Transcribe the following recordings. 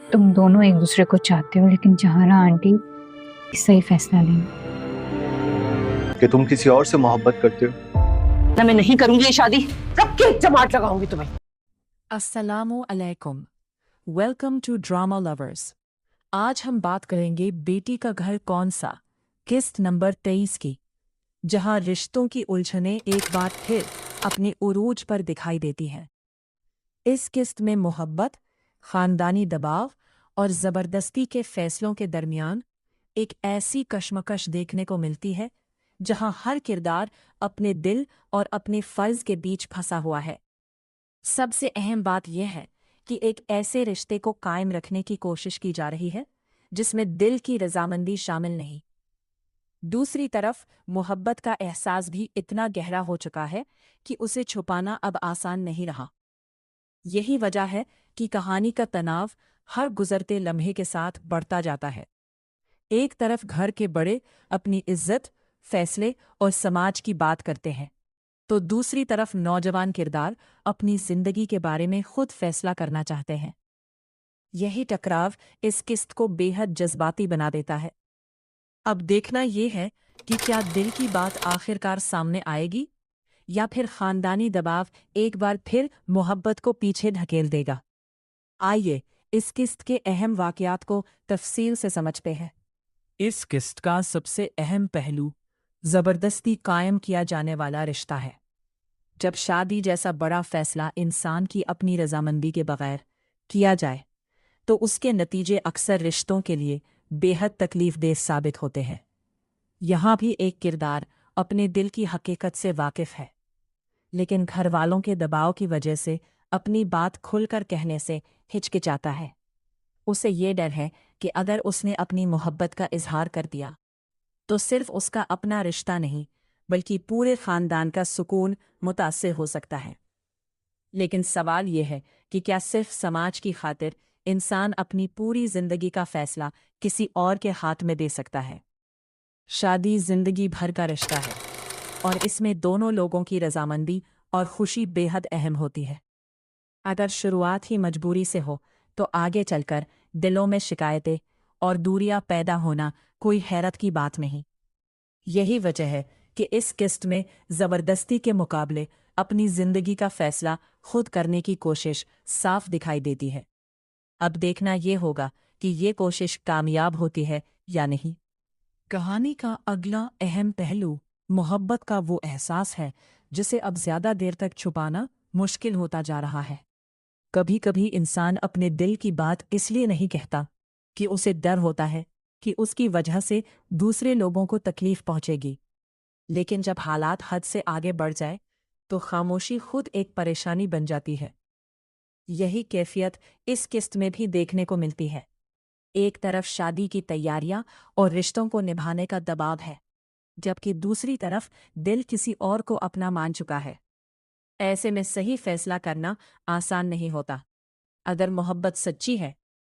तुम दोनों एक दूसरे को चाहते हो, लेकिन जहाना आंटी सही फैसला लेंगी। कि तुम किसी और से मोहब्बत करते हो। ना, मैं नहीं करूंगी ये शादी। सबके जमात लगाऊंगी तुम्हें। अस्सलामु अलैकुम। Welcome to drama lovers. आज हम बात करेंगे बेटी का घर कौन सा, किस्त नंबर 23 की, जहां रिश्तों की उलझनें एक बार फिर अपने उरूज पर दिखाई देती हैं। इस किस्त में मोहब्बत, खानदानी दबाव और ज़बरदस्ती के फैसलों के दरमियान एक ऐसी कशमकश देखने को मिलती है जहां हर किरदार अपने दिल और अपने फ़र्ज के बीच फंसा हुआ है। सबसे अहम बात यह है कि एक ऐसे रिश्ते को कायम रखने की कोशिश की जा रही है जिसमें दिल की रजामंदी शामिल नहीं। दूसरी तरफ मोहब्बत का एहसास भी इतना गहरा हो चुका है कि उसे छुपाना अब आसान नहीं रहा। यही वजह है कि कहानी का तनाव हर गुजरते लम्हे के साथ बढ़ता जाता है। एक तरफ घर के बड़े अपनी इज्जत, फैसले और समाज की बात करते हैं, तो दूसरी तरफ नौजवान किरदार अपनी जिंदगी के बारे में खुद फैसला करना चाहते हैं। यही टकराव इस किस्त को बेहद जज्बाती बना देता है। अब देखना यह है कि क्या दिल की बात आखिरकार सामने आएगी या फिर खानदानी दबाव एक बार फिर मोहब्बत को पीछे ढकेल देगा। आइए इस किस्त के अहम वाकयात को तफसील से समझते हैं। इस किस्त का सबसे अहम पहलू जबरदस्ती कायम किया जाने वाला रिश्ता है। जब शादी जैसा बड़ा फैसला इंसान की अपनी रजामंदी के बगैर किया जाए तो उसके नतीजे अक्सर रिश्तों के लिए बेहद तकलीफदेह साबित होते हैं। यहाँ भी एक किरदार अपने दिल की हकीकत से वाकिफ है, लेकिन घर वालों के दबाव की वजह से अपनी बात खुलकर कहने से हिचकिचाता है। उसे ये डर है कि अगर उसने अपनी मोहब्बत का इजहार कर दिया तो सिर्फ उसका अपना रिश्ता नहीं बल्कि पूरे खानदान का सुकून मुतासिर हो सकता है। लेकिन सवाल यह है कि क्या सिर्फ समाज की खातिर इंसान अपनी पूरी जिंदगी का फैसला किसी और के हाथ में दे सकता है? शादी जिंदगी भर का रिश्ता है और इसमें दोनों लोगों की रजामंदी और खुशी बेहद अहम होती है। अगर शुरुआत ही मजबूरी से हो तो आगे चलकर दिलों में शिकायतें और दूरियां पैदा होना कोई हैरत की बात नहीं। यही वजह है कि इस किस्त में जबरदस्ती के मुकाबले अपनी जिंदगी का फैसला खुद करने की कोशिश साफ दिखाई देती है। अब देखना ये होगा कि ये कोशिश कामयाब होती है या नहीं। कहानी का अगला अहम पहलू मोहब्बत का वो एहसास है जिसे अब ज्यादा देर तक छुपाना मुश्किल होता जा रहा है। कभी कभी इंसान अपने दिल की बात इसलिए नहीं कहता कि उसे डर होता है कि उसकी वजह से दूसरे लोगों को तकलीफ पहुंचेगी, लेकिन जब हालात हद से आगे बढ़ जाए तो खामोशी खुद एक परेशानी बन जाती है। यही कैफियत इस किस्त में भी देखने को मिलती है। एक तरफ शादी की तैयारियां और रिश्तों को निभाने का दबाव है, जबकि दूसरी तरफ दिल किसी और को अपना मान चुका है। ऐसे में सही फैसला करना आसान नहीं होता। अगर मोहब्बत सच्ची है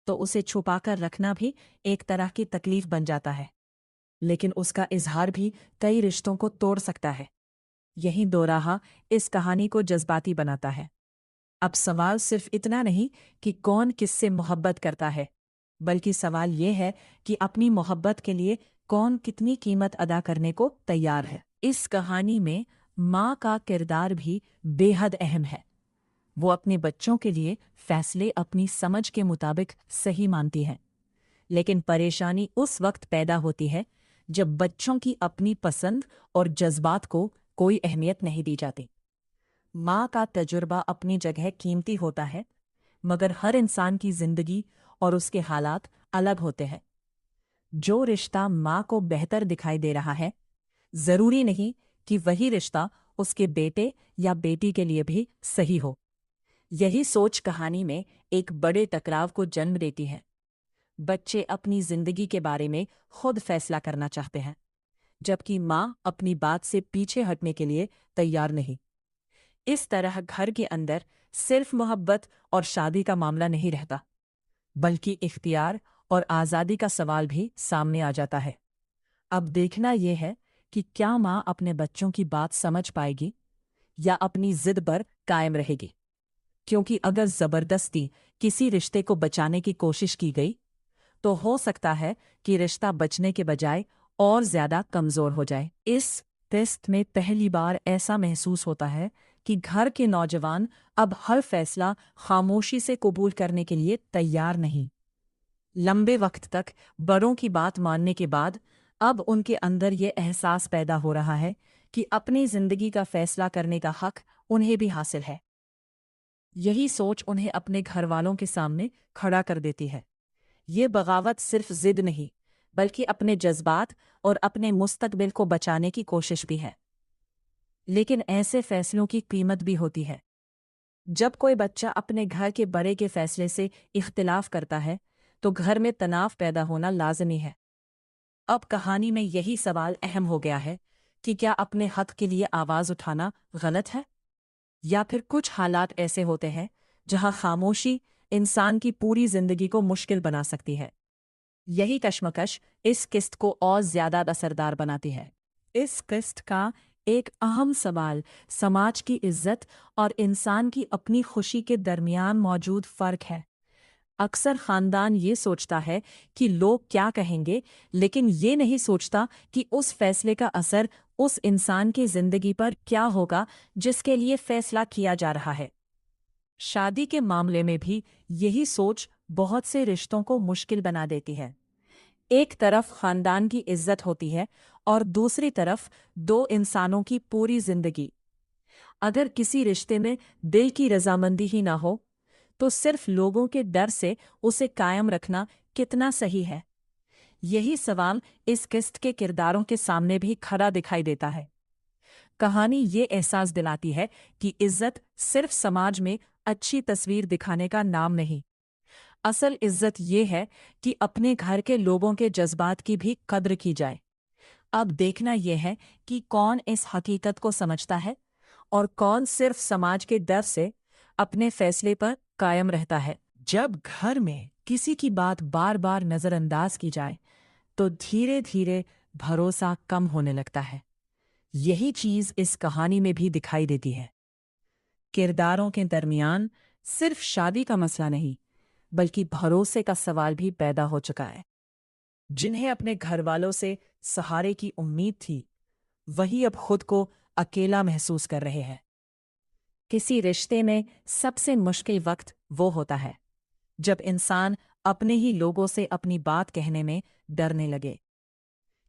तो उसे छुपाकर रखना भी एक तरह की तकलीफ बन जाता है, लेकिन उसका इजहार भी कई रिश्तों को तोड़ सकता है। यही दोराहा इस कहानी को जज्बाती बनाता है। अब सवाल सिर्फ इतना नहीं कि कौन किससे मोहब्बत करता है, बल्कि सवाल यह है कि अपनी मोहब्बत के लिए कौन कितनी कीमत अदा करने को तैयार है। इस कहानी में माँ का किरदार भी बेहद अहम है। वो अपने बच्चों के लिए फैसले अपनी समझ के मुताबिक सही मानती है, लेकिन परेशानी उस वक्त पैदा होती है जब बच्चों की अपनी पसंद और जज्बात को कोई अहमियत नहीं दी जाती। माँ का तजुर्बा अपनी जगह कीमती होता है, मगर हर इंसान की जिंदगी और उसके हालात अलग होते हैं। जो रिश्ता माँ को बेहतर दिखाई दे रहा है, जरूरी नहीं कि वही रिश्ता उसके बेटे या बेटी के लिए भी सही हो। यही सोच कहानी में एक बड़े टकराव को जन्म देती है। बच्चे अपनी जिंदगी के बारे में खुद फैसला करना चाहते हैं, जबकि माँ अपनी बात से पीछे हटने के लिए तैयार नहीं। इस तरह घर के अंदर सिर्फ मोहब्बत और शादी का मामला नहीं रहता, बल्कि इख्तियार और आज़ादी का सवाल भी सामने आ जाता है। अब देखना यह है कि क्या माँ अपने बच्चों की बात समझ पाएगी या अपनी जिद पर कायम रहेगी। क्योंकि अगर जबरदस्ती किसी रिश्ते को बचाने की कोशिश की गई तो हो सकता है कि रिश्ता बचने के बजाय और ज्यादा कमजोर हो जाए। इस टेस्ट में पहली बार ऐसा महसूस होता है कि घर के नौजवान अब हर फैसला खामोशी से कबूल करने के लिए तैयार नहीं। लंबे वक्त तक बड़ों की बात मानने के बाद अब उनके अंदर ये एहसास पैदा हो रहा है कि अपनी जिंदगी का फैसला करने का हक उन्हें भी हासिल है। यही सोच उन्हें अपने घर वालों के सामने खड़ा कर देती है। ये बगावत सिर्फ जिद नहीं, बल्कि अपने जज्बात और अपने मुस्तकबिल को बचाने की कोशिश भी है। लेकिन ऐसे फैसलों की कीमत भी होती है। जब कोई बच्चा अपने घर के बड़े के फैसले से इख्तिलाफ करता है तो घर में तनाव पैदा होना लाजमी है। अब कहानी में यही सवाल अहम हो गया है कि क्या अपने हक के लिए आवाज उठाना गलत है, या फिर कुछ हालात ऐसे होते हैं जहां खामोशी इंसान की पूरी जिंदगी को मुश्किल बना सकती है। यही कश्मकश इस किस्त को और ज्यादा असरदार बनाती है। इस किस्त का एक अहम सवाल समाज की इज्जत और इंसान की अपनी खुशी के दरमियान मौजूद फर्क है। अक्सर खानदान ये सोचता है कि लोग क्या कहेंगे, लेकिन ये नहीं सोचता कि उस फैसले का असर उस इंसान की जिंदगी पर क्या होगा जिसके लिए फैसला किया जा रहा है। शादी के मामले में भी यही सोच बहुत से रिश्तों को मुश्किल बना देती है। एक तरफ खानदान की इज्जत होती है और दूसरी तरफ दो इंसानों की पूरी जिंदगी। अगर किसी रिश्ते में दिल की रजामंदी ही ना हो तो सिर्फ लोगों के डर से उसे कायम रखना कितना सही है? यही सवाल इस किस्त के किरदारों के सामने भी खड़ा दिखाई देता है। कहानी ये एहसास दिलाती है कि इज्जत सिर्फ समाज में अच्छी तस्वीर दिखाने का नाम नहीं। असल इज्जत ये है कि अपने घर के लोगों के जज्बात की भी कद्र की जाए। अब देखना यह है कि कौन इस हकीकत को समझता है और कौन सिर्फ समाज के डर से अपने फैसले पर कायम रहता है। जब घर में किसी की बात बार बार नजरअंदाज की जाए तो धीरे धीरे भरोसा कम होने लगता है। यही चीज इस कहानी में भी दिखाई देती है। किरदारों के दरमियान सिर्फ शादी का मसला नहीं, बल्कि भरोसे का सवाल भी पैदा हो चुका है। जिन्हें अपने घर वालों से सहारे की उम्मीद थी, वही अब खुद को अकेला महसूस कर रहे हैं। किसी रिश्ते में सबसे मुश्किल वक्त वो होता है जब इंसान अपने ही लोगों से अपनी बात कहने में डरने लगे,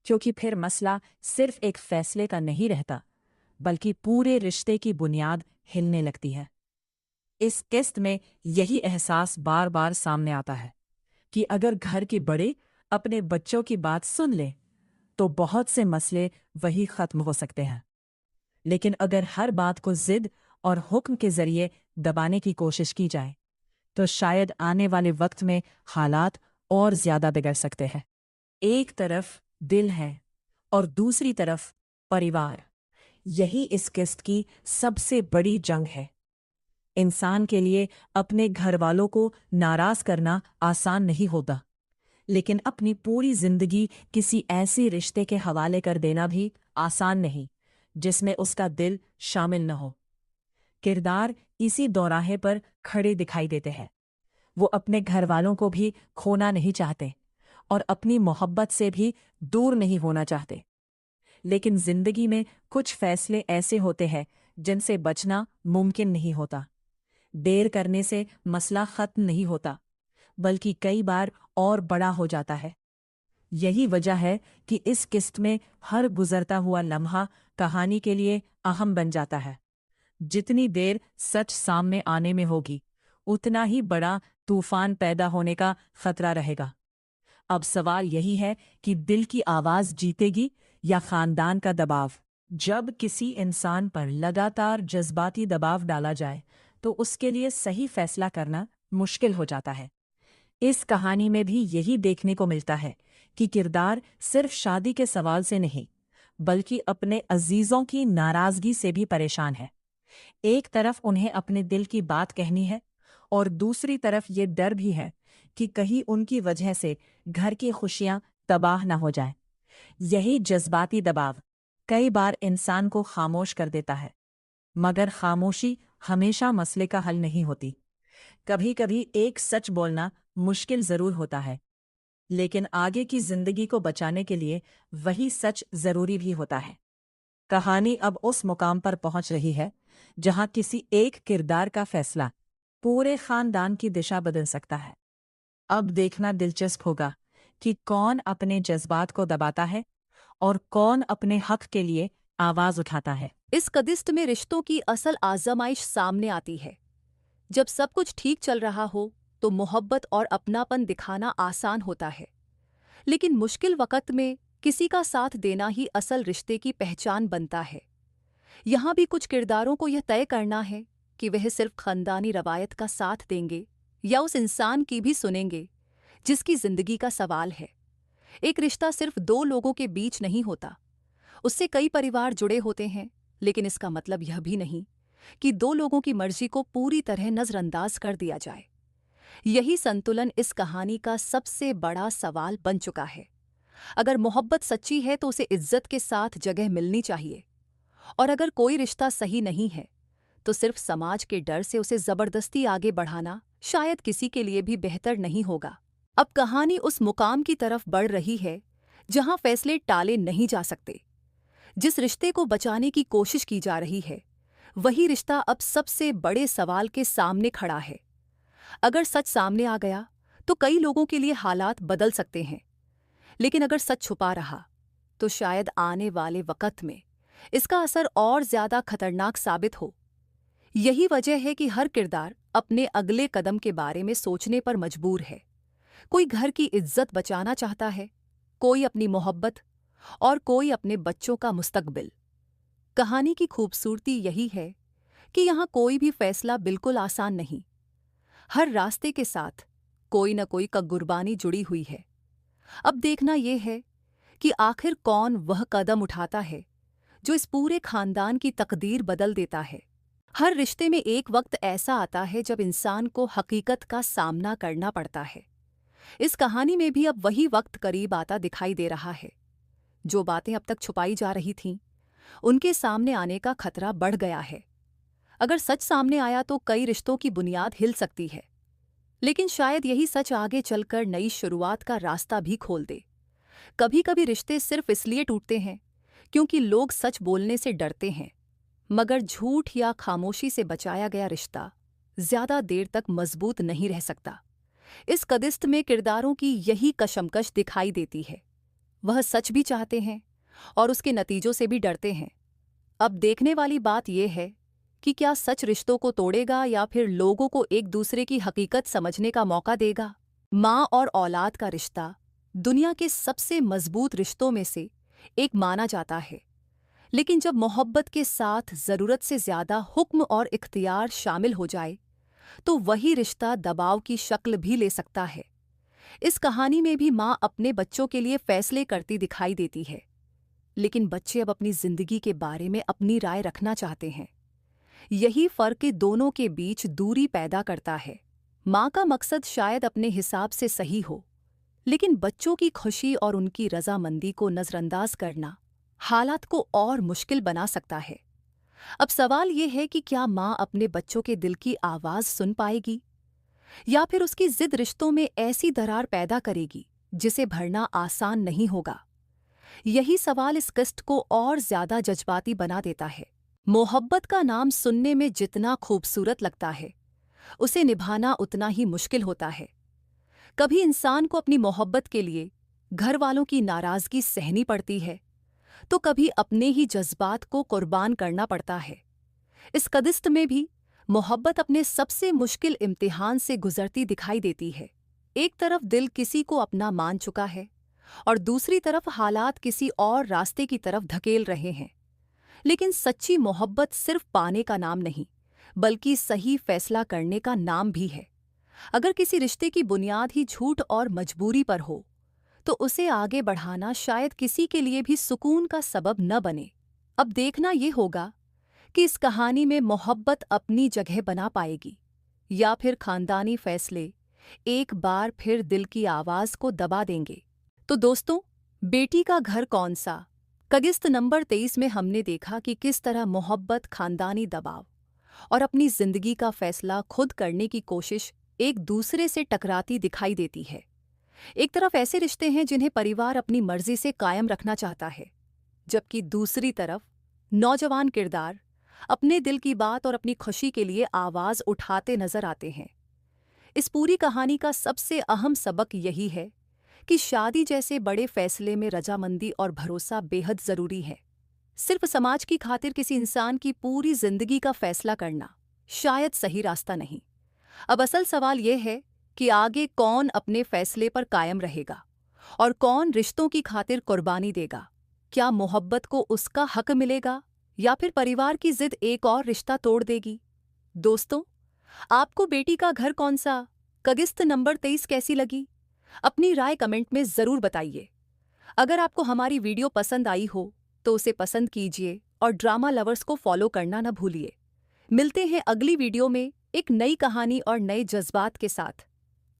क्योंकि फिर मसला सिर्फ एक फैसले का नहीं रहता, बल्कि पूरे रिश्ते की बुनियाद हिलने लगती है। इस किस्त में यही एहसास बार बार सामने आता है कि अगर घर के बड़े अपने बच्चों की बात सुन ले तो बहुत से मसले वही खत्म हो सकते हैं। लेकिन अगर हर बात को जिद और हुक्म के जरिए दबाने की कोशिश की जाए तो शायद आने वाले वक्त में हालात और ज्यादा बिगड़ सकते हैं। एक तरफ दिल है और दूसरी तरफ परिवार। यही इस किस्त की सबसे बड़ी जंग है। इंसान के लिए अपने घर वालों को नाराज करना आसान नहीं होता, लेकिन अपनी पूरी जिंदगी किसी ऐसे रिश्ते के हवाले कर देना भी आसान नहीं जिसमें उसका दिल शामिल न हो। किरदार इसी दौराहे पर खड़े दिखाई देते हैं। वो अपने घर वालों को भी खोना नहीं चाहते और अपनी मोहब्बत से भी दूर नहीं होना चाहते, लेकिन जिंदगी में कुछ फैसले ऐसे होते हैं जिनसे बचना मुमकिन नहीं होता। देर करने से मसला खत्म नहीं होता, बल्कि कई बार और बड़ा हो जाता है। यही वजह है कि इस किस्त में हर गुजरता हुआ लम्हा कहानी के लिए अहम बन जाता है। जितनी देर सच सामने आने में होगी, उतना ही बड़ा तूफान पैदा होने का खतरा रहेगा। अब सवाल यही है कि दिल की आवाज जीतेगी या खानदान का दबाव। जब किसी इंसान पर लगातार जज्बाती दबाव डाला जाए तो उसके लिए सही फैसला करना मुश्किल हो जाता है। इस कहानी में भी यही देखने को मिलता है कि किरदार सिर्फ शादी के सवाल से नहीं, बल्कि अपने अजीजों की नाराजगी से भी परेशान है। एक तरफ उन्हें अपने दिल की बात कहनी है और दूसरी तरफ ये डर भी है कि कहीं उनकी वजह से घर की खुशियां तबाह न हो जाएं। यही जज्बाती दबाव कई बार इंसान को खामोश कर देता है, मगर खामोशी हमेशा मसले का हल नहीं होती। कभी कभी एक सच बोलना मुश्किल जरूर होता है, लेकिन आगे की जिंदगी को बचाने के लिए वही सच जरूरी भी होता है। कहानी अब उस मुकाम पर पहुंच रही है जहां किसी एक किरदार का फैसला पूरे खानदान की दिशा बदल सकता है। अब देखना दिलचस्प होगा कि कौन अपने जज्बात को दबाता है और कौन अपने हक के लिए आवाज उठाता है। इस कदिस्त में रिश्तों की असल आजमाइश सामने आती है। जब सब कुछ ठीक चल रहा हो तो मोहब्बत और अपनापन दिखाना आसान होता है, लेकिन मुश्किल वक्त में किसी का साथ देना ही असल रिश्ते की पहचान बनता है। यहाँ भी कुछ किरदारों को यह तय करना है कि वह सिर्फ खानदानी रवायत का साथ देंगे या उस इंसान की भी सुनेंगे जिसकी जिंदगी का सवाल है। एक रिश्ता सिर्फ दो लोगों के बीच नहीं होता, उससे कई परिवार जुड़े होते हैं, लेकिन इसका मतलब यह भी नहीं कि दो लोगों की मर्जी को पूरी तरह नजरअंदाज कर दिया जाए। यही संतुलन इस कहानी का सबसे बड़ा सवाल बन चुका है। अगर मोहब्बत सच्ची है तो उसे इज्जत के साथ जगह मिलनी चाहिए, और अगर कोई रिश्ता सही नहीं है तो सिर्फ समाज के डर से उसे जबरदस्ती आगे बढ़ाना शायद किसी के लिए भी बेहतर नहीं होगा। अब कहानी उस मुकाम की तरफ बढ़ रही है जहां फैसले टाले नहीं जा सकते। जिस रिश्ते को बचाने की कोशिश की जा रही है, वही रिश्ता अब सबसे बड़े सवाल के सामने खड़ा है। अगर सच सामने आ गया तो कई लोगों के लिए हालात बदल सकते हैं, लेकिन अगर सच छुपा रहा तो शायद आने वाले वक्त में इसका असर और ज्यादा खतरनाक साबित हो। यही वजह है कि हर किरदार अपने अगले कदम के बारे में सोचने पर मजबूर है। कोई घर की इज्जत बचाना चाहता है, कोई अपनी मोहब्बत और कोई अपने बच्चों का मुस्तकबिल। कहानी की खूबसूरती यही है कि यहाँ कोई भी फैसला बिल्कुल आसान नहीं। हर रास्ते के साथ कोई न कोई का कुर्बानी जुड़ी हुई है। अब देखना यह है कि आखिर कौन वह कदम उठाता है जो इस पूरे खानदान की तकदीर बदल देता है। हर रिश्ते में एक वक्त ऐसा आता है जब इंसान को हकीकत का सामना करना पड़ता है। इस कहानी में भी अब वही वक्त करीब आता दिखाई दे रहा है। जो बातें अब तक छुपाई जा रही थीं, उनके सामने आने का खतरा बढ़ गया है। अगर सच सामने आया तो कई रिश्तों की बुनियाद हिल सकती है, लेकिन शायद यही सच आगे चलकर नई शुरुआत का रास्ता भी खोल दे। कभी-कभी रिश्ते सिर्फ इसलिए टूटते हैं क्योंकि लोग सच बोलने से डरते हैं, मगर झूठ या खामोशी से बचाया गया रिश्ता ज्यादा देर तक मजबूत नहीं रह सकता। इस कदिस्त में किरदारों की यही कशमकश दिखाई देती है। वह सच भी चाहते हैं और उसके नतीजों से भी डरते हैं। अब देखने वाली बात यह है कि क्या सच रिश्तों को तोड़ेगा या फिर लोगों को एक दूसरे की हकीकत समझने का मौका देगा। माँ और औलाद का रिश्ता दुनिया के सबसे मजबूत रिश्तों में से एक माना जाता है, लेकिन जब मोहब्बत के साथ ज़रूरत से ज़्यादा हुक्म और इख्तियार शामिल हो जाए तो वही रिश्ता दबाव की शक्ल भी ले सकता है। इस कहानी में भी माँ अपने बच्चों के लिए फैसले करती दिखाई देती है, लेकिन बच्चे अब अपनी जिंदगी के बारे में अपनी राय रखना चाहते हैं। यही फर्क दोनों के बीच दूरी पैदा करता है। माँ का मकसद शायद अपने हिसाब से सही हो, लेकिन बच्चों की खुशी और उनकी रजामंदी को नजरअंदाज करना हालात को और मुश्किल बना सकता है। अब सवाल ये है कि क्या माँ अपने बच्चों के दिल की आवाज़ सुन पाएगी या फिर उसकी जिद रिश्तों में ऐसी दरार पैदा करेगी जिसे भरना आसान नहीं होगा। यही सवाल इस किस्त को और ज्यादा जज्बाती बना देता है। मोहब्बत का नाम सुनने में जितना खूबसूरत लगता है, उसे निभाना उतना ही मुश्किल होता है। कभी इंसान को अपनी मोहब्बत के लिए घर वालों की नाराजगी सहनी पड़ती है, तो कभी अपने ही जज्बात को कुर्बान करना पड़ता है। इस कदिस्त में भी मोहब्बत अपने सबसे मुश्किल इम्तिहान से गुजरती दिखाई देती है। एक तरफ दिल किसी को अपना मान चुका है और दूसरी तरफ हालात किसी और रास्ते की तरफ धकेल रहे हैं। लेकिन सच्ची मोहब्बत सिर्फ पाने का नाम नहीं, बल्कि सही फैसला करने का नाम भी है। अगर किसी रिश्ते की बुनियाद ही झूठ और मजबूरी पर हो, तो उसे आगे बढ़ाना शायद किसी के लिए भी सुकून का सबब न बने। अब देखना ये होगा कि इस कहानी में मोहब्बत अपनी जगह बना पाएगी या फिर खानदानी फैसले एक बार फिर दिल की आवाज को दबा देंगे। तो दोस्तों, बेटी का घर कौन सा? कगिस्त नंबर 23 में हमने देखा कि किस तरह मोहब्बत, खानदानी दबाव और अपनी जिंदगी का फैसला खुद करने की कोशिश एक दूसरे से टकराती दिखाई देती है। एक तरफ ऐसे रिश्ते हैं जिन्हें परिवार अपनी मर्जी से कायम रखना चाहता है, जबकि दूसरी तरफ नौजवान किरदार अपने दिल की बात और अपनी खुशी के लिए आवाज उठाते नजर आते हैं। इस पूरी कहानी का सबसे अहम सबक यही है कि शादी जैसे बड़े फैसले में रजामंदी और भरोसा बेहद जरूरी है। सिर्फ समाज की खातिर किसी इंसान की पूरी जिंदगी का फैसला करना शायद सही रास्ता नहीं। अब असल सवाल यह है कि आगे कौन अपने फैसले पर कायम रहेगा और कौन रिश्तों की खातिर कुर्बानी देगा। क्या मोहब्बत को उसका हक मिलेगा या फिर परिवार की जिद एक और रिश्ता तोड़ देगी? दोस्तों, आपको बेटी का घर कौन सा कगिस्त नंबर 23 कैसी लगी? अपनी राय कमेंट में जरूर बताइए। अगर आपको हमारी वीडियो पसंद आई हो तो उसे पसंद कीजिए और ड्रामा लवर्स को फॉलो करना न भूलिए। मिलते हैं अगली वीडियो में एक नई कहानी और नए जज्बात के साथ।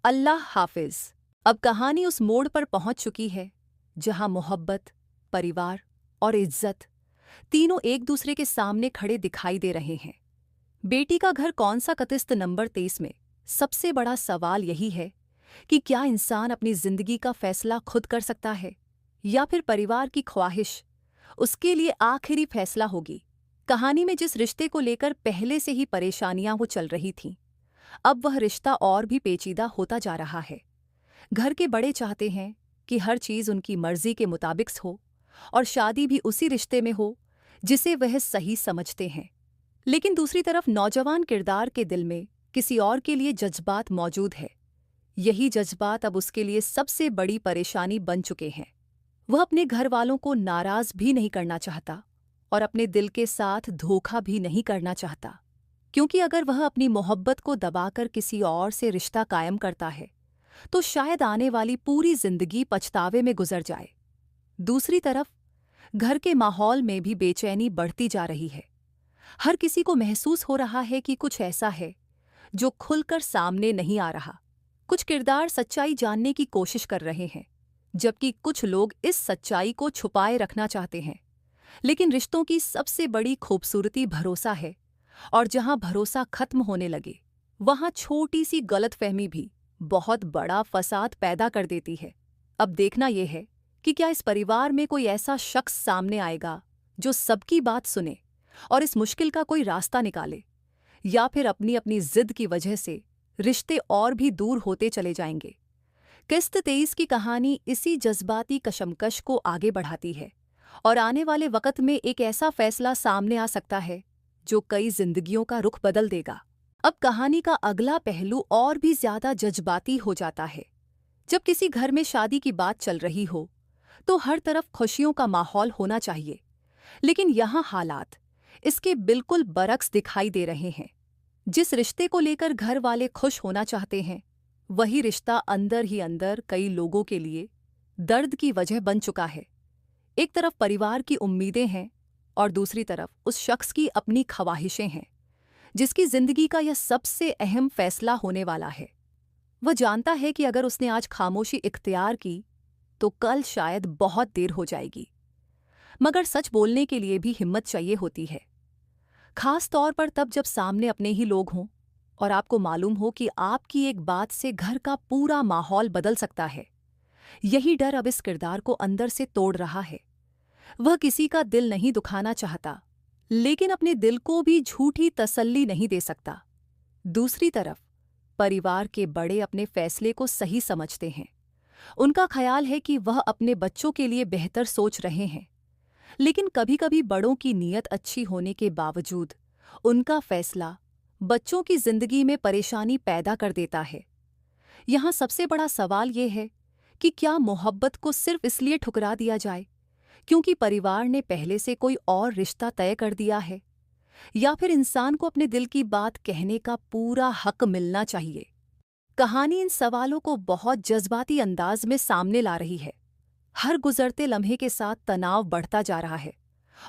अल्लाह हाफिज। अब कहानी उस मोड़ पर पहुंच चुकी है जहां मोहब्बत, परिवार और इज्जत तीनों एक दूसरे के सामने खड़े दिखाई दे रहे हैं। बेटी का घर कौन सा कतिस्त नंबर 23 में सबसे बड़ा सवाल यही है कि क्या इंसान अपनी जिंदगी का फैसला खुद कर सकता है या फिर परिवार की ख्वाहिश उसके लिए आखिरी फैसला होगी। कहानी में जिस रिश्ते को लेकर पहले से ही परेशानियां वो चल रही थीं, अब वह रिश्ता और भी पेचीदा होता जा रहा है। घर के बड़े चाहते हैं कि हर चीज उनकी मर्जी के मुताबिक हो और शादी भी उसी रिश्ते में हो जिसे वह सही समझते हैं। लेकिन दूसरी तरफ नौजवान किरदार के दिल में किसी और के लिए जज्बात मौजूद है। यही जज्बात अब उसके लिए सबसे बड़ी परेशानी बन चुके हैं। वह अपने घर वालों को नाराज भी नहीं करना चाहता और अपने दिल के साथ धोखा भी नहीं करना चाहता, क्योंकि अगर वह अपनी मोहब्बत को दबाकर किसी और से रिश्ता कायम करता है तो शायद आने वाली पूरी जिंदगी पछतावे में गुजर जाए। दूसरी तरफ घर के माहौल में भी बेचैनी बढ़ती जा रही है। हर किसी को महसूस हो रहा है कि कुछ ऐसा है जो खुलकर सामने नहीं आ रहा। कुछ किरदार सच्चाई जानने की कोशिश कर रहे हैं, जबकि कुछ लोग इस सच्चाई को छुपाए रखना चाहते हैं। लेकिन रिश्तों की सबसे बड़ी खूबसूरती भरोसा है, और जहां भरोसा खत्म होने लगे वहां छोटी सी गलतफहमी भी बहुत बड़ा फसाद पैदा कर देती है। अब देखना यह है कि क्या इस परिवार में कोई ऐसा शख्स सामने आएगा जो सबकी बात सुने और इस मुश्किल का कोई रास्ता निकाले, या फिर अपनी अपनी जिद की वजह से रिश्ते और भी दूर होते चले जाएंगे। किस्त 23 की कहानी इसी जज्बाती कशमकश को आगे बढ़ाती है और आने वाले वक्त में एक ऐसा फैसला सामने आ सकता है जो कई जिंदगियों का रुख बदल देगा। अब कहानी का अगला पहलू और भी ज्यादा जज्बाती हो जाता है। जब किसी घर में शादी की बात चल रही हो तो हर तरफ खुशियों का माहौल होना चाहिए, लेकिन यहाँ हालात इसके बिल्कुल बरक्स दिखाई दे रहे हैं। जिस रिश्ते को लेकर घर वाले खुश होना चाहते हैं, वही रिश्ता अंदर ही अंदर कई लोगों के लिए दर्द की वजह बन चुका है। एक तरफ परिवार की उम्मीदें हैं और दूसरी तरफ उस शख्स की अपनी ख्वाहिशें हैं जिसकी जिंदगी का यह सबसे अहम फैसला होने वाला है। वह जानता है कि अगर उसने आज खामोशी इख्तियार की तो कल शायद बहुत देर हो जाएगी, मगर सच बोलने के लिए भी हिम्मत चाहिए होती है, खास तौर पर तब जब सामने अपने ही लोग हों और आपको मालूम हो कि आपकी एक बात से घर का पूरा माहौल बदल सकता है। यही डर अब इस किरदार को अंदर से तोड़ रहा है। वह किसी का दिल नहीं दुखाना चाहता, लेकिन अपने दिल को भी झूठी तसल्ली नहीं दे सकता। दूसरी तरफ परिवार के बड़े अपने फैसले को सही समझते हैं। उनका ख्याल है कि वह अपने बच्चों के लिए बेहतर सोच रहे हैं, लेकिन कभी-कभी बड़ों की नीयत अच्छी होने के बावजूद उनका फैसला बच्चों की जिंदगी में परेशानी पैदा कर देता है। यहाँ सबसे बड़ा सवाल यह है कि क्या मोहब्बत को सिर्फ इसलिए ठुकरा दिया जाए क्योंकि परिवार ने पहले से कोई और रिश्ता तय कर दिया है, या फिर इंसान को अपने दिल की बात कहने का पूरा हक मिलना चाहिए। कहानी इन सवालों को बहुत जज्बाती अंदाज में सामने ला रही है। हर गुजरते लम्हे के साथ तनाव बढ़ता जा रहा है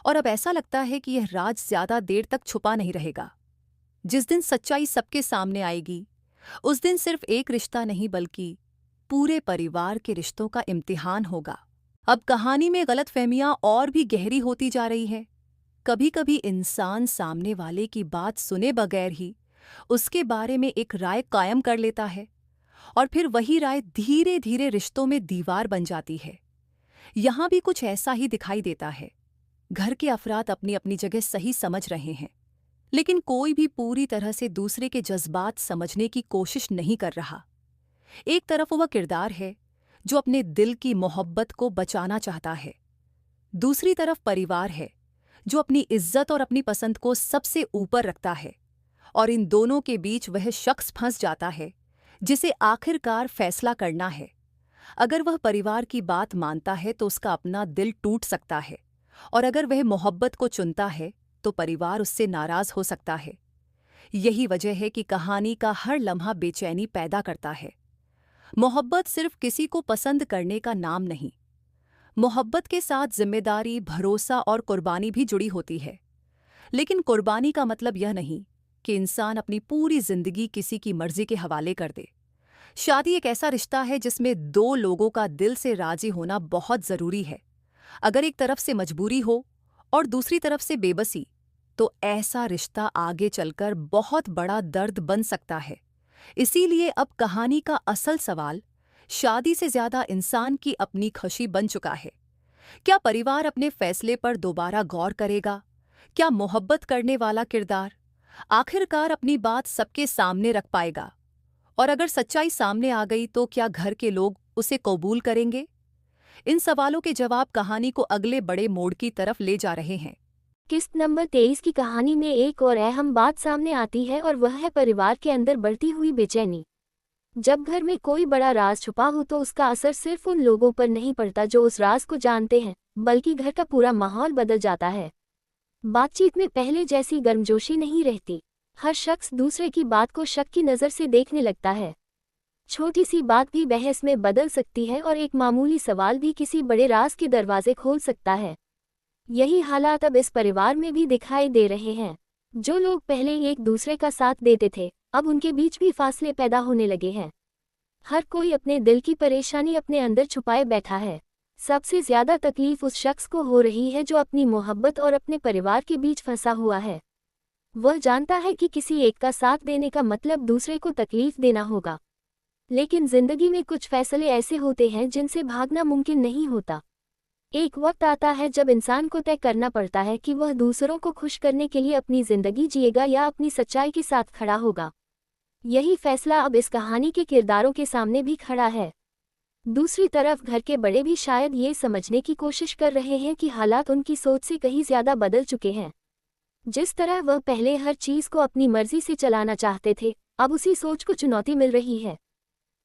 और अब ऐसा लगता है कि यह राज ज्यादा देर तक छुपा नहीं रहेगा। जिस दिन सच्चाई सबके सामने आएगी, उस दिन सिर्फ एक रिश्ता नहीं बल्कि पूरे परिवार के रिश्तों का इम्तिहान होगा। अब कहानी में गलतफहमियां और भी गहरी होती जा रही हैं। कभी कभी इंसान सामने वाले की बात सुने बगैर ही उसके बारे में एक राय कायम कर लेता है और फिर वही राय धीरे धीरे रिश्तों में दीवार बन जाती है। यहां भी कुछ ऐसा ही दिखाई देता है। घर के अफराद अपनी अपनी जगह सही समझ रहे हैं, लेकिन कोई भी पूरी तरह से दूसरे के जज्बात समझने की कोशिश नहीं कर रहा। एक तरफ वह किरदार है जो अपने दिल की मोहब्बत को बचाना चाहता है, दूसरी तरफ परिवार है जो अपनी इज्जत और अपनी पसंद को सबसे ऊपर रखता है, और इन दोनों के बीच वह शख्स फंस जाता है जिसे आखिरकार फैसला करना है। अगर वह परिवार की बात मानता है तो उसका अपना दिल टूट सकता है, और अगर वह मोहब्बत को चुनता है तो परिवार उससे नाराज हो सकता है। यही वजह है कि कहानी का हर लम्हा बेचैनी पैदा करता है। मोहब्बत सिर्फ किसी को पसंद करने का नाम नहीं, मोहब्बत के साथ जिम्मेदारी, भरोसा और कुर्बानी भी जुड़ी होती है। लेकिन कुर्बानी का मतलब यह नहीं कि इंसान अपनी पूरी जिंदगी किसी की मर्जी के हवाले कर दे। शादी एक ऐसा रिश्ता है जिसमें दो लोगों का दिल से राजी होना बहुत जरूरी है। अगर एक तरफ से मजबूरी हो और दूसरी तरफ से बेबसी, तो ऐसा रिश्ता आगे चलकर बहुत बड़ा दर्द बन सकता है। इसीलिए अब कहानी का असल सवाल शादी से ज्यादा इंसान की अपनी खुशी बन चुका है। क्या परिवार अपने फैसले पर दोबारा गौर करेगा? क्या मोहब्बत करने वाला किरदार आखिरकार अपनी बात सबके सामने रख पाएगा? और अगर सच्चाई सामने आ गई तो क्या घर के लोग उसे कबूल करेंगे? इन सवालों के जवाब कहानी को अगले बड़े मोड़ की तरफ ले जा रहे हैं। किस्त नंबर 23 की कहानी में एक और अहम बात सामने आती है, और वह है परिवार के अंदर बढ़ती हुई बेचैनी। जब घर में कोई बड़ा राज छुपा हो तो उसका असर सिर्फ उन लोगों पर नहीं पड़ता जो उस राज को जानते हैं, बल्कि घर का पूरा माहौल बदल जाता है। बातचीत में पहले जैसी गर्मजोशी नहीं रहती। हर शख्स दूसरे की बात को शक की नज़र से देखने लगता है। छोटी सी बात भी बहस में बदल सकती है और एक मामूली सवाल भी किसी बड़े राज के दरवाजे खोल सकता है। यही हालात अब इस परिवार में भी दिखाई दे रहे हैं। जो लोग पहले एक दूसरे का साथ देते थे, अब उनके बीच भी फासले पैदा होने लगे हैं। हर कोई अपने दिल की परेशानी अपने अंदर छुपाए बैठा है। सबसे ज्यादा तकलीफ उस शख्स को हो रही है जो अपनी मोहब्बत और अपने परिवार के बीच फंसा हुआ है। वह जानता है कि किसी एक का साथ देने का मतलब दूसरे को तकलीफ देना होगा, लेकिन जिंदगी में कुछ फैसले ऐसे होते हैं जिनसे भागना मुमकिन नहीं होता। एक वक्त आता है जब इंसान को तय करना पड़ता है कि वह दूसरों को खुश करने के लिए अपनी जिंदगी जिएगा या अपनी सच्चाई के साथ खड़ा होगा। यही फैसला अब इस कहानी के किरदारों के सामने भी खड़ा है। दूसरी तरफ घर के बड़े भी शायद ये समझने की कोशिश कर रहे हैं कि हालात उनकी सोच से कहीं ज्यादा बदल चुके हैं। जिस तरह वह पहले हर चीज को अपनी मर्जी से चलाना चाहते थे, अब उसी सोच को चुनौती मिल रही है।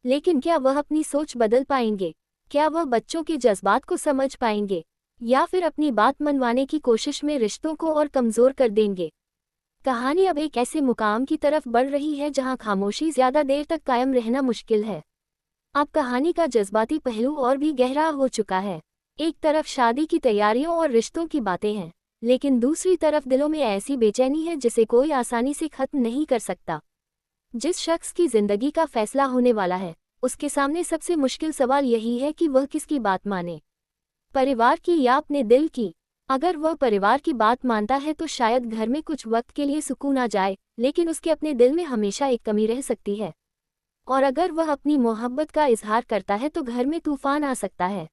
लेकिन क्या वह अपनी सोच बदल पाएंगे? क्या वह बच्चों के जज्बात को समझ पाएंगे, या फिर अपनी बात मनवाने की कोशिश में रिश्तों को और कमजोर कर देंगे? कहानी अब एक ऐसे मुकाम की तरफ बढ़ रही है जहां खामोशी ज्यादा देर तक कायम रहना मुश्किल है। अब कहानी का जज्बाती पहलू और भी गहरा हो चुका है। एक तरफ शादी की तैयारियों और रिश्तों की बातें हैं, लेकिन दूसरी तरफ दिलों में ऐसी बेचैनी है जिसे कोई आसानी से खत्म नहीं कर सकता। जिस शख्स की जिंदगी का फैसला होने वाला है, उसके सामने सबसे मुश्किल सवाल यही है कि वह किसकी बात माने, परिवार की या अपने दिल की। अगर वह परिवार की बात मानता है तो शायद घर में कुछ वक्त के लिए सुकून आ जाए, लेकिन उसके अपने दिल में हमेशा एक कमी रह सकती है। और अगर वह अपनी मोहब्बत का इजहार करता है तो घर में तूफान आ सकता है।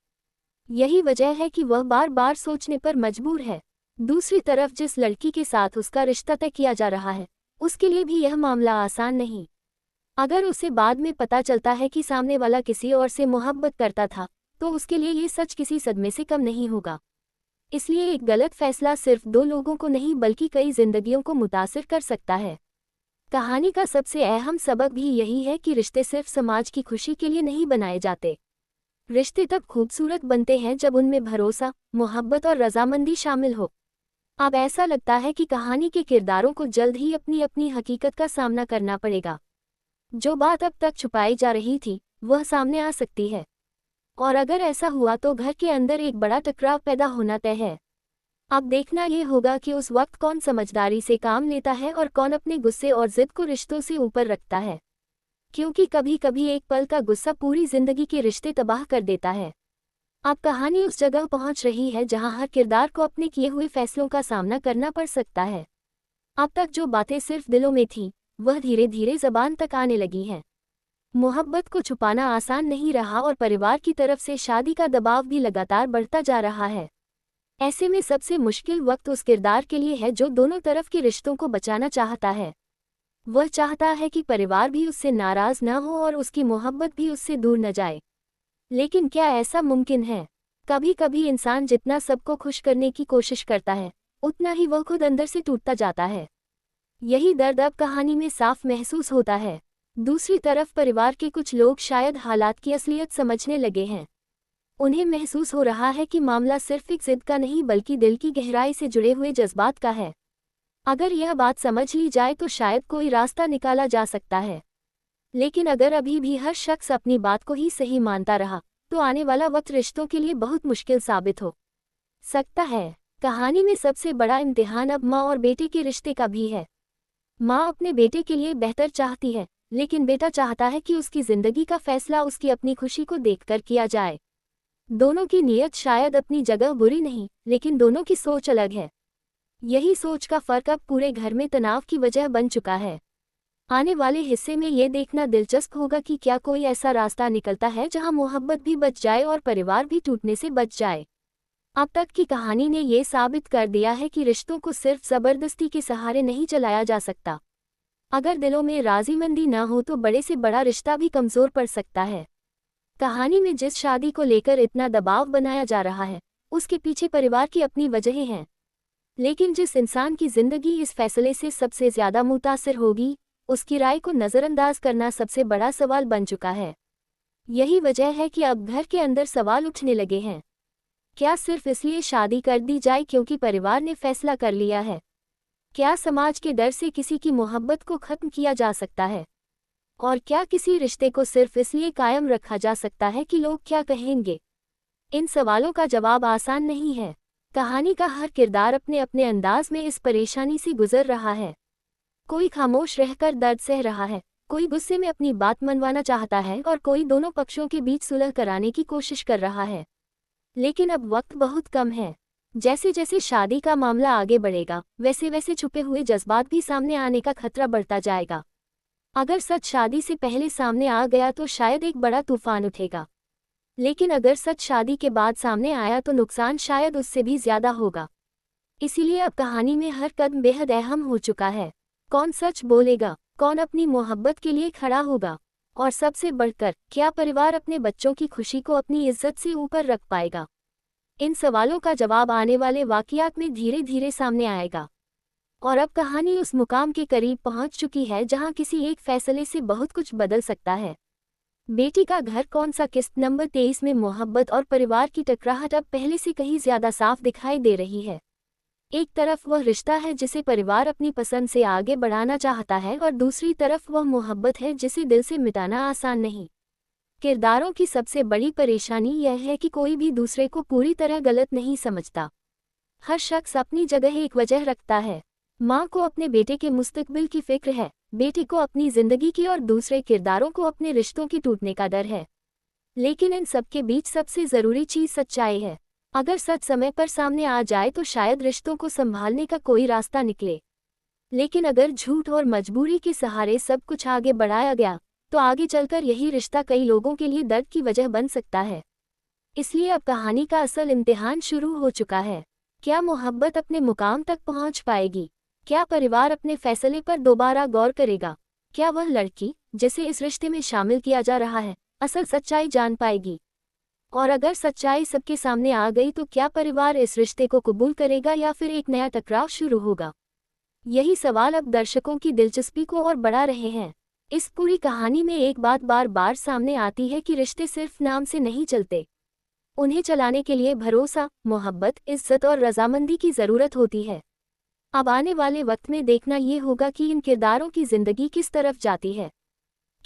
यही वजह है कि वह बार बार सोचने पर मजबूर है। दूसरी तरफ जिस लड़की के साथ उसका रिश्ता तय किया जा रहा है, उसके लिए भी यह मामला आसान नहीं। अगर उसे बाद में पता चलता है कि सामने वाला किसी और से मोहब्बत करता था, तो उसके लिए ये सच किसी सदमे से कम नहीं होगा। इसलिए एक गलत फैसला सिर्फ दो लोगों को नहीं बल्कि कई जिंदगियों को मुतासिर कर सकता है। कहानी का सबसे अहम सबक भी यही है कि रिश्ते सिर्फ समाज की खुशी के लिए नहीं बनाए जाते। रिश्ते तब खूबसूरत बनते हैं जब उनमें भरोसा, मोहब्बत और रजामंदी शामिल हो। अब ऐसा लगता है कि कहानी के किरदारों को जल्द ही अपनी अपनी हकीकत का सामना करना पड़ेगा। जो बात अब तक छुपाई जा रही थी, वह सामने आ सकती है। और अगर ऐसा हुआ तो घर के अंदर एक बड़ा टकराव पैदा होना तय है। अब देखना ये होगा कि उस वक्त कौन समझदारी से काम लेता है और कौन अपने गुस्से और जिद को रिश्तों से ऊपर रखता है, क्योंकि कभी कभी एक पल का गुस्सा पूरी जिंदगी के रिश्ते तबाह कर देता है। अब कहानी उस जगह पहुंच रही है जहां हर किरदार को अपने किए हुए फैसलों का सामना करना पड़ सकता है। अब तक जो बातें सिर्फ दिलों में थीं, वह धीरे धीरे ज़बान तक आने लगी हैं। मोहब्बत को छुपाना आसान नहीं रहा और परिवार की तरफ से शादी का दबाव भी लगातार बढ़ता जा रहा है। ऐसे में सबसे मुश्किल वक्त उस किरदार के लिए है जो दोनों तरफ के रिश्तों को बचाना चाहता है। वह चाहता है कि परिवार भी उससे नाराज न हो और उसकी मोहब्बत भी उससे दूर न जाए। लेकिन क्या ऐसा मुमकिन है? कभी कभी इंसान जितना सबको खुश करने की कोशिश करता है, उतना ही वह खुद अंदर से टूटता जाता है। यही दर्द अब कहानी में साफ महसूस होता है। दूसरी तरफ परिवार के कुछ लोग शायद हालात की असलियत समझने लगे हैं। उन्हें महसूस हो रहा है कि मामला सिर्फ एक जिद का नहीं बल्कि दिल की गहराई से जुड़े हुए जज्बात का है। अगर यह बात समझ ली जाए तो शायद कोई रास्ता निकाला जा सकता है। लेकिन अगर अभी भी हर शख्स अपनी बात को ही सही मानता रहा, तो आने वाला वक्त रिश्तों के लिए बहुत मुश्किल साबित हो सकता है। कहानी में सबसे बड़ा इम्तिहान अब माँ और बेटे के रिश्ते का भी है। माँ अपने बेटे के लिए बेहतर चाहती है, लेकिन बेटा चाहता है कि उसकी जिंदगी का फैसला उसकी अपनी खुशी को देखकर किया जाए। दोनों की नीयत शायद अपनी जगह बुरी नहीं, लेकिन दोनों की सोच अलग है। यही सोच का फर्क अब पूरे घर में तनाव की वजह बन चुका है। आने वाले हिस्से में ये देखना दिलचस्प होगा कि क्या कोई ऐसा रास्ता निकलता है जहां मोहब्बत भी बच जाए और परिवार भी टूटने से बच जाए। अब तक की कहानी ने ये साबित कर दिया है कि रिश्तों को सिर्फ ज़बरदस्ती के सहारे नहीं चलाया जा सकता। अगर दिलों में राज़ीमंदी न हो तो बड़े से बड़ा रिश्ता भी कमज़ोर पड़ सकता है। कहानी में जिस शादी को लेकर इतना दबाव बनाया जा रहा है, उसके पीछे परिवार की अपनी वजहें हैं। लेकिन जिस इंसान की ज़िंदगी इस फैसले से सबसे ज़्यादा मुतासिर होगी, उसकी राय को नज़रअंदाज करना सबसे बड़ा सवाल बन चुका है। यही वजह है कि अब घर के अंदर सवाल उठने लगे हैं। क्या सिर्फ इसलिए शादी कर दी जाए क्योंकि परिवार ने फैसला कर लिया है? क्या समाज के डर से किसी की मोहब्बत को ख़त्म किया जा सकता है? और क्या किसी रिश्ते को सिर्फ इसलिए कायम रखा जा सकता है कि लोग क्या कहेंगे? इन सवालों का जवाब आसान नहीं है। कहानी का हर किरदार अपने अपने अंदाज में इस परेशानी से गुजर रहा है। कोई खामोश रहकर दर्द सह रहा है, कोई गुस्से में अपनी बात मनवाना चाहता है और कोई दोनों पक्षों के बीच सुलह कराने की कोशिश कर रहा है। लेकिन अब वक्त बहुत कम है। जैसे जैसे शादी का मामला आगे बढ़ेगा, वैसे वैसे छुपे हुए जज्बात भी सामने आने का खतरा बढ़ता जाएगा। अगर सच शादी से पहले सामने आ गया तो शायद एक बड़ा तूफान उठेगा। लेकिन अगर सच शादी के बाद सामने आया तो नुकसान शायद उससे भी ज्यादा होगा। इसीलिए अब कहानी में हर कदम बेहद अहम हो चुका है। कौन सच बोलेगा, कौन अपनी मोहब्बत के लिए खड़ा होगा, और सबसे बढ़कर क्या परिवार अपने बच्चों की खुशी को अपनी इज्जत से ऊपर रख पाएगा? इन सवालों का जवाब आने वाले वाक़ियात में धीरे धीरे सामने आएगा। और अब कहानी उस मुकाम के करीब पहुंच चुकी है जहां किसी एक फैसले से बहुत कुछ बदल सकता है। बेटी का घर कौन सा किस्त नंबर 23 में मोहब्बत और परिवार की टकराहट अब पहले से कहीं ज्यादा साफ दिखाई दे रही है। एक तरफ वह रिश्ता है जिसे परिवार अपनी पसंद से आगे बढ़ाना चाहता है और दूसरी तरफ वह मोहब्बत है जिसे दिल से मिटाना आसान नहीं। किरदारों की सबसे बड़ी परेशानी यह है कि कोई भी दूसरे को पूरी तरह गलत नहीं समझता। हर शख्स अपनी जगह एक वजह रखता है। माँ को अपने बेटे के मुस्तकबिल की फिक्र है, बेटे को अपनी जिंदगी की और दूसरे किरदारों को अपने रिश्तों के टूटने का डर है। लेकिन इन सब के बीच सबसे ज़रूरी चीज़ सच्चाई है। अगर सच समय पर सामने आ जाए तो शायद रिश्तों को संभालने का कोई रास्ता निकले। लेकिन अगर झूठ और मजबूरी के सहारे सब कुछ आगे बढ़ाया गया तो आगे चलकर यही रिश्ता कई लोगों के लिए दर्द की वजह बन सकता है। इसलिए अब कहानी का असल इम्तिहान शुरू हो चुका है। क्या मोहब्बत अपने मुकाम तक पहुंच पाएगी? क्या परिवार अपने फैसले पर दोबारा गौर करेगा? क्या वह लड़की जिसे इस रिश्ते में शामिल किया जा रहा है असल सच्चाई जान पाएगी? और अगर सच्चाई सबके सामने आ गई तो क्या परिवार इस रिश्ते को कबूल करेगा या फिर एक नया टकराव शुरू होगा? यही सवाल अब दर्शकों की दिलचस्पी को और बढ़ा रहे हैं। इस पूरी कहानी में एक बात बार बार सामने आती है कि रिश्ते सिर्फ नाम से नहीं चलते। उन्हें चलाने के लिए भरोसा, मोहब्बत, इज्जत और रजामंदी की ज़रूरत होती है। अब आने वाले वक्त में देखना ये होगा कि इन किरदारों की ज़िंदगी किस तरफ जाती है।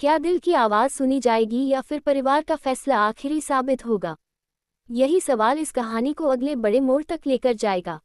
क्या दिल की आवाज़ सुनी जाएगी या फिर परिवार का फैसला आखिरी साबित होगा? यही सवाल इस कहानी को अगले बड़े मोड़ तक लेकर जाएगा।